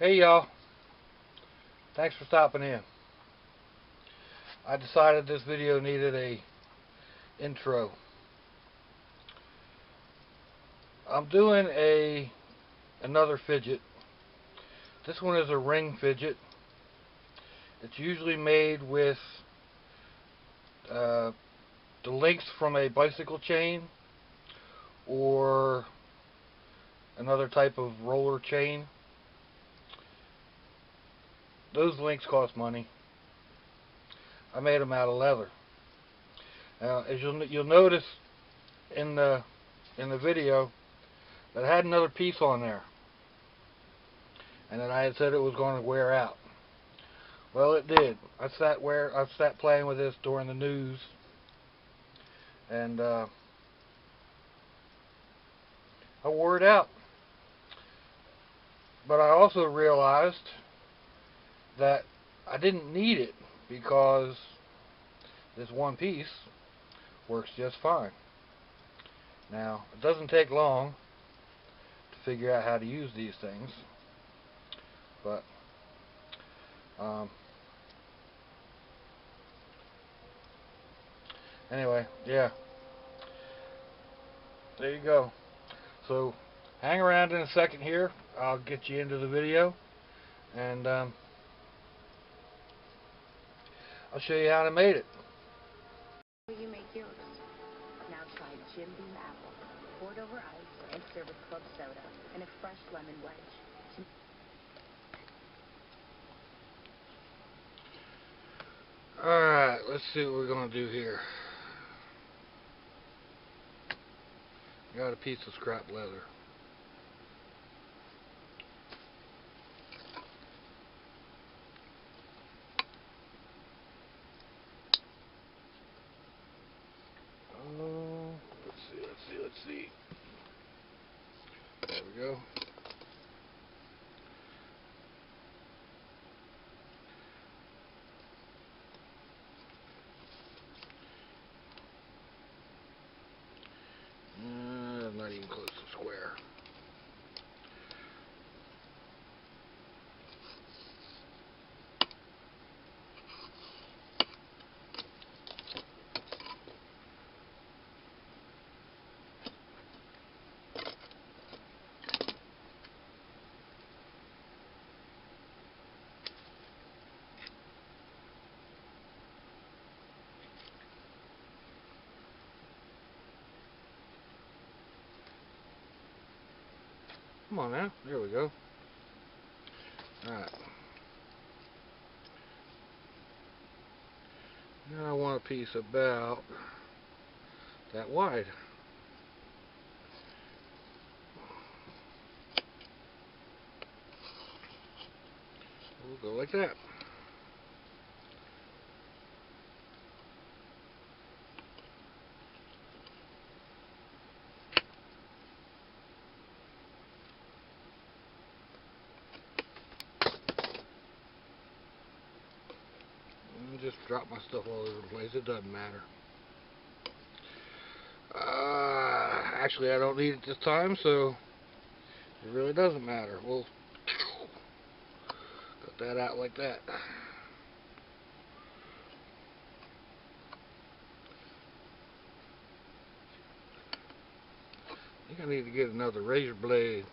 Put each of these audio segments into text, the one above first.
Hey y'all, thanks for stopping in. I decided this video needed a intro. I'm doing another fidget. This one is a ring fidget. It's usually made with the links from a bicycle chain or another type of roller chain. Those links cost money. I made them out of leather. Now, as you'll notice in the video, that I had another piece on there, and that I had said it was going to wear out. Well, it did. I sat playing with this during the news, and I wore it out. But I also realized that I didn't need it because this one piece works just fine. Now, it doesn't take long to figure out how to use these things, but anyway, yeah, there you go. So hang around in a second here. I'll get you into the video, and I'll show you how I made it. You make yours. Now try Jim Beam apple, poured over ice and served with club soda and a fresh lemon wedge. Alright, let's see what we're going to do here. Got a piece of scrap leather. Let's see. There we go. Not even close to square. Come on now, there we go. Alright. Now I want a piece about that wide. We'll go like that. Just drop my stuff all over the place. It doesn't matter. Actually, I don't need it this time, so it really doesn't matter. We'll cut that out like that. I think I need to get another razor blade.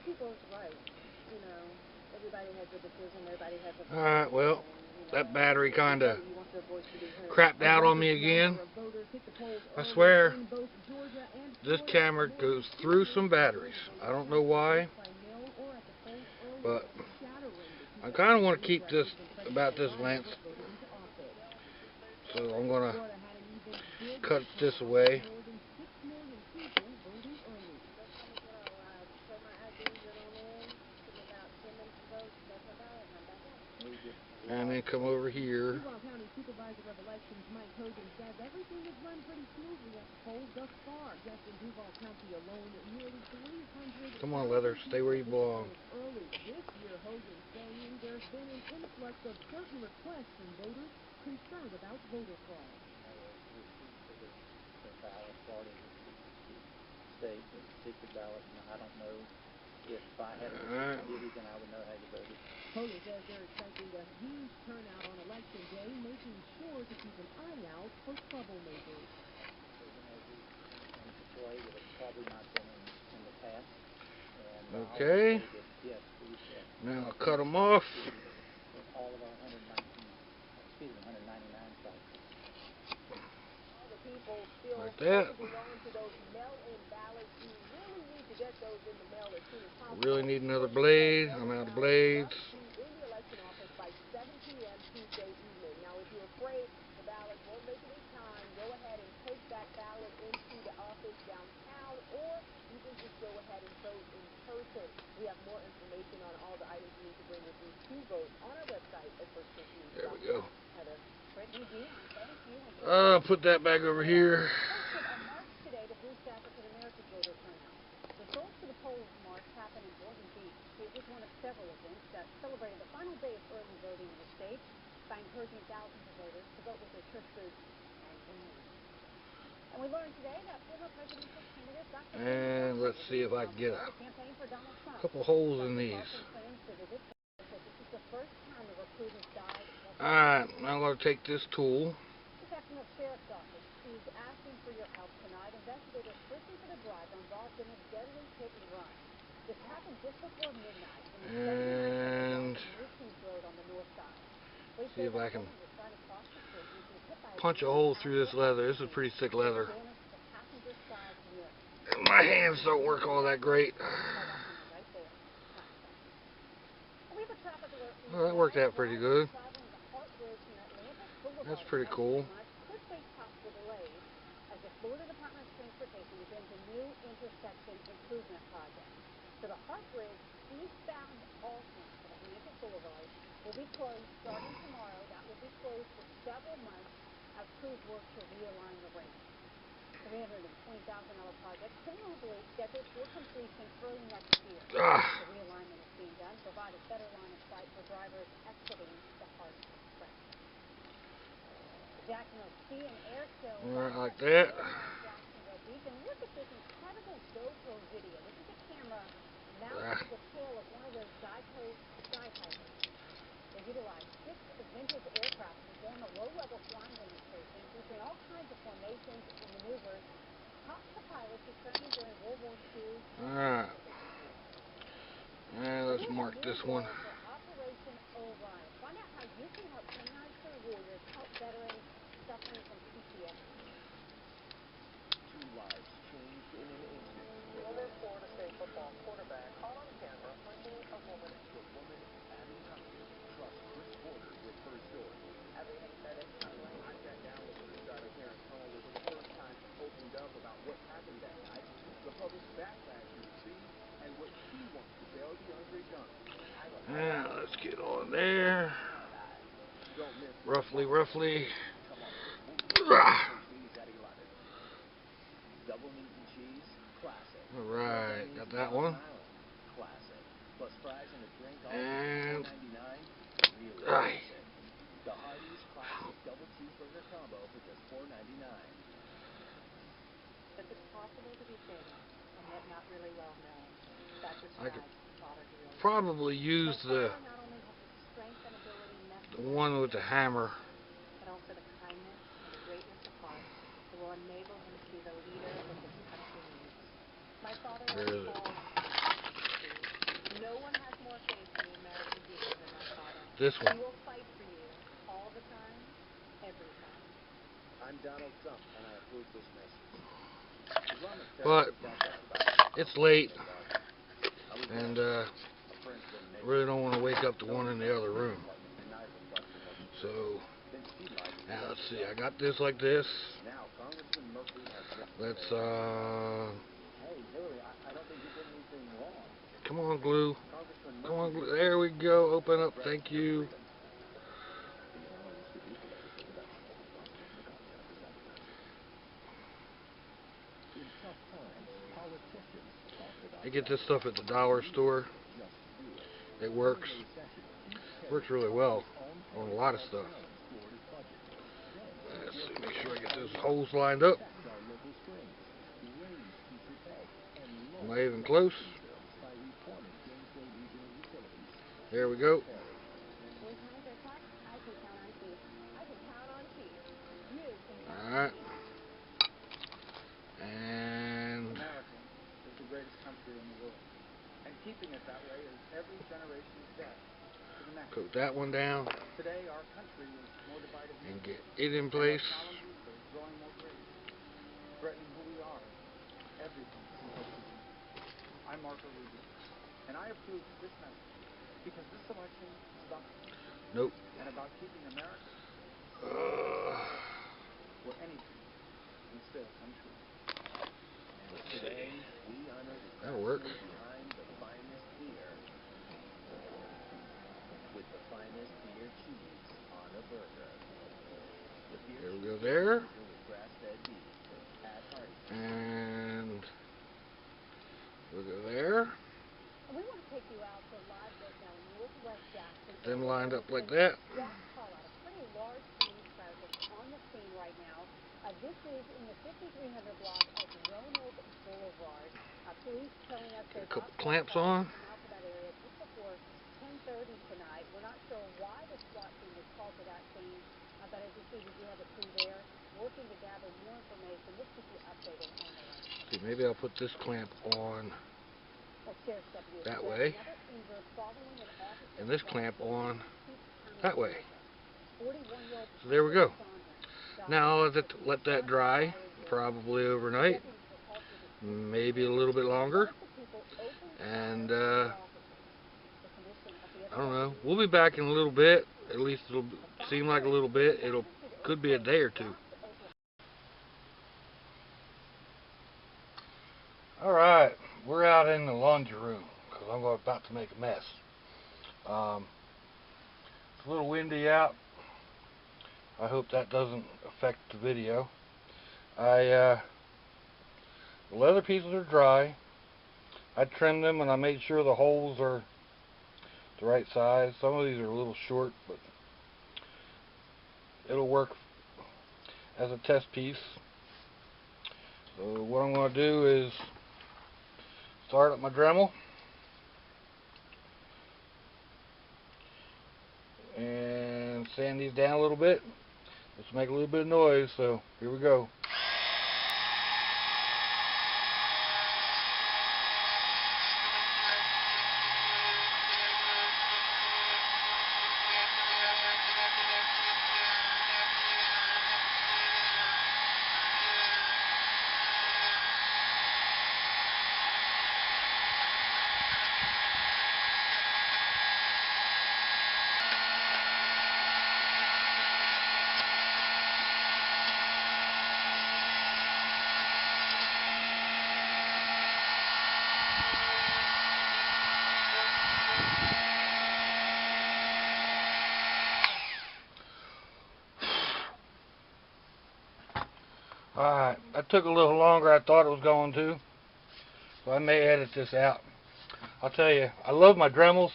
People's rights, everybody has a decision, everybody has a... Alright, well, that battery kind of crapped out on me again. I swear, this camera goes through some batteries. I don't know why, but I kind of want to keep this about this length, so I'm going to cut this away. And then come over here of Elections Mike Hogan says everything has run pretty smoothly at the polls thus far. Just in Duval County alone, nearly 300. Come on, Leather, stay where you belong. Early this year, Hogan saying there's been an influx of certain requests from voters concerned about voter fraud. The ballot fraud in the state, the secret ballot, and I don't know if I had a computer, then I would know how you voted. Hogan says they're expecting a huge turnout on Election Day, making sure to keep an eye out for troublemakers. It's a play that has probably not been in the past. And Okay. Yes, Now cut them off. All of our 199 sites. People still Like that. holding on to those mail-in ballots. You really need to get those in the mail as soon as I possible. really need another blade. I'm out of blades. Be in the election office by 7 p.m. Tuesday evening. Now, if you're afraid the ballot won't make it in time, go ahead and take that ballot into the office downtown, or you can just go ahead and vote in person. We have more information on all the items you need to bring with you to vote on our website at firstchurchnews.com. There we go. Heather. Brittany, Dean, thank you. Put that back over here. Hosted a march today to boost African American voter turnout. The Souls to the Polls march happened in Boynton Beach. It was one of several events that celebrated the final day of early voting in the state by encouraging thousands of voters to vote with their church groups and communities. And we learned today that former presidential candidate Dr. And let's see if I can get a campaign for Donald Trump. couple holes in these. Plans to visit. This is the first time a recruiter died. Alright, I'm going to take this tool. The Jacksonville Sheriff's Office is asking for your help tonight. Investigators searching for the driver involved in a deadly hit and run. This happened just before midnight in the And road on the north side. see if I can punch a hole through this leather. This is pretty thick leather. My hands don't work all that great. Well, that worked out pretty good. That's pretty cool. As the Florida Department of Transportation begins a new intersection improvement project. So the Hart Bridge eastbound Alton at Atlantic Boulevard will be closed starting tomorrow. That will be closed for several months as crews work to realign the ramp. The $320,000 project tentatively scheduled for completion early next year. The realignment is being done to provide a better line of sight for drivers exiting the Hart Bridge. Jacksonville Sea and Air Show. Right, like that. Jacksonville Beach. And look at this incredible GoPro video. This is a camera mounted to the tail of one of those skyhikers. They utilized 6 vintage aircraft to perform a low-level flying demonstration featuring all kinds of formations and maneuvers taught to pilots who trained during World War II. Alright. And let's mark this one. Operation Orion. Find out how you can help canine Care Warriors help veterans suffering from PTSD. 2 lives changed in an instant. Former Florida State football quarterback caught on camera punching a woman. The woman, Abby Hunter, trusts Chris Porter with her story. Everything said it's troubling. I sat down with her inside her parents' home. It was the first time she opened up about what happened that night, the public backlash she received, and what she wants to tell DeAndre Johnson. Now let's get on there. Don't miss Roughly. Come on, Tuesdays at 11. Double meat and cheese, classic. Alright, got that one. Classic. Plus fries and a drink, all And $4.99. Really classic. The Hardee's Classic Double Cheeseburger Combo for just $4.99. If it's possible to be famous and yet not really well known, that's a I could auto-deal. probably use the Not only have the strength and ability one with the hammer. but also the kindness and greatness of heart that will enable him to be the leader that this country needs. My father Where is it? No one has more faith in the American people than my father. This He one. will fight for you all the time, every time. I'm Donald Trump, and I approve this message. But it's late, and really don't want to wake up the one in the other room. So now let's see. I got this like this. Let's Hey, Hillary, I don't think you did anything wrong. come on, glue. Come on, glue. There we go. Open up. Thank you. I get this stuff at the dollar store. It works. Works really well on a lot of stuff. Let's see, make sure I get those holes lined up. Am I even close? There we go. When times are tough, I can count on Keith. I can count on Keith. You can count on Alright. Keith. And America is the greatest country in the world. And keeping it that way is every generation's debt to the next. coat that one down Today, our country is more divided than and ever. get it in And our place. challenges are growing more great, threatening who we are, everything since our beginning. I'm Marco Rubio, and I approve this message because this election is about Nope. and about keeping America where anything can still come true. Today, we honor the That'll work. craftsmen behind the finest beer with the finest beer cheese on a burger. The beer There we cheese go there. with grass-fed beef at Hardee's. And we'll go there. And we want to take you out to a live look now in Northwest Jackson. Them lined up like that. Jack Paula, a pretty large police presence on the scene right now. This is in the 5300 block of Roanoke Boulevard. Police telling us Get they a couple got clamps calls on. come out to that area just before 10:30 tonight. We're not sure why the SWAT team was called to that scene, but as you see, we do have a crew there working to gather more information. We'll keep you updated on the line. See, maybe I'll put this clamp on Well, Sheriff's deputies that said way, another injured following an officer and this shot clamp in on County that way. Georgia. 41-year-old So there we go. Sondland Now died let that dry, probably overnight, maybe a little bit longer, and I don't know. We'll be back in a little bit. At least it'll seem like a little bit. Could be a day or two. All right, we're out in the laundry room because I'm about to make a mess. It's a little windy out. I hope that doesn't affect the video. The leather pieces are dry. I trimmed them and I made sure the holes are the right size. Some of these are a little short, but it'll work as a test piece. So what I'm going to do is start up my Dremel and sand these down a little bit. Let's make a little bit of noise, so here we go. Alright, that took a little longer I thought it was going to, so I may edit this out. I'll tell you, I love my Dremels.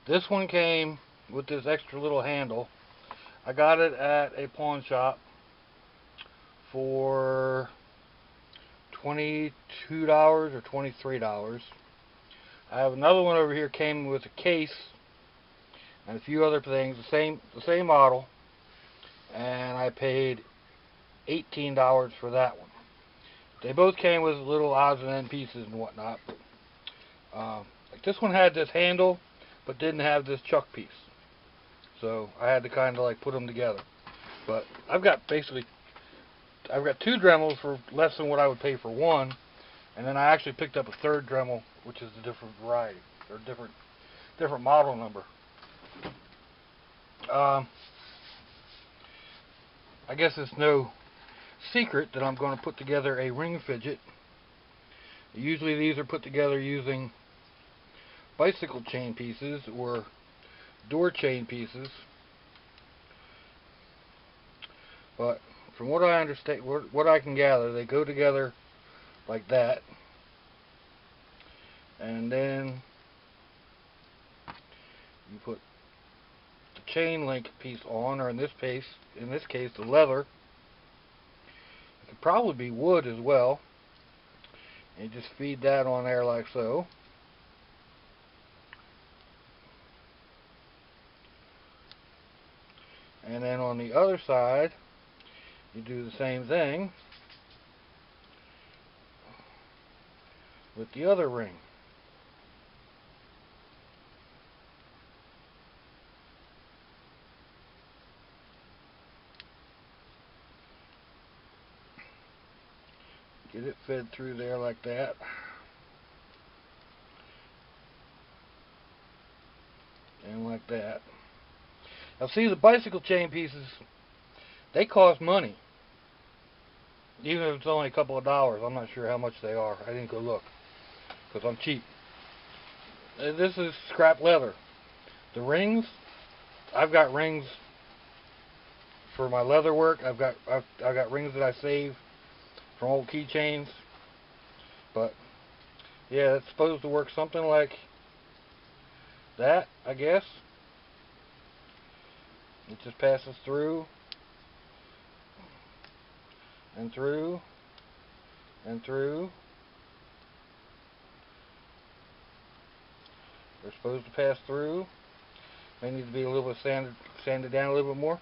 This one came with this extra little handle. I got it at a pawn shop for $22 or $23. I have another one over here, came with a case and a few other things, the same model, and I paid $18 for that one. They both came with little odds and end pieces and whatnot. But, like this one had this handle, but didn't have this chuck piece. So I had to kind of like put them together. But I've got two Dremels for less than what I would pay for one, and then I actually picked up a third Dremel, which is a different variety or different model number. I guess it's no secret that I'm going to put together a ring fidget. Usually these are put together using bicycle chain pieces or door chain pieces, but from what I understand, what I can gather, they go together like that, and then you put the chain link piece on, or in this case, the leather. It could probably be wood as well. And you just feed that on there like so. And then on the other side, you do the same thing with the other ring. Get it fed through there like that. And like that. Now see, the bicycle chain pieces, they cost money. Even if it's only a couple of dollars. I'm not sure how much they are. I didn't go look, because I'm cheap. This is scrap leather. The rings, I've got rings for my leather work. I've got rings that I save from old keychains. But yeah, it's supposed to work something like that, I guess. It just passes through and through and through. They're supposed to pass through. They need to be a little bit sanded down a little bit more.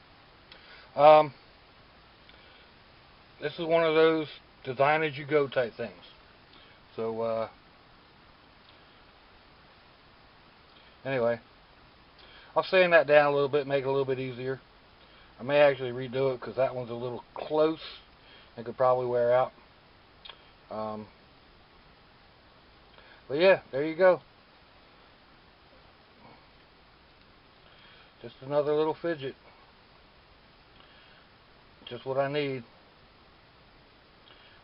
This is one of those design as you go type things. So anyway, I'll sand that down a little bit, make it a little bit easier. I may actually redo it because that one's a little close and could probably wear out. But yeah, there you go. Just another little fidget. Just what I need.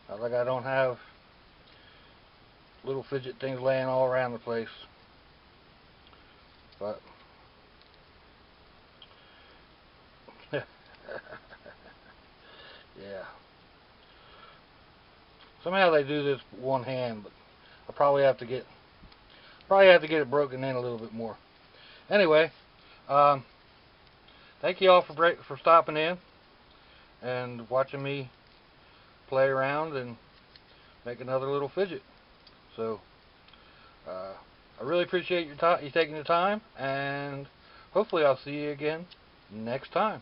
Not like I don't have little fidget things laying all around the place. But yeah. Somehow they do this one hand, but I'll probably have to get it broken in a little bit more. Anyway, thank you all for stopping in and watching me play around and make another little fidget. So I really appreciate you taking the time, and hopefully I'll see you again next time.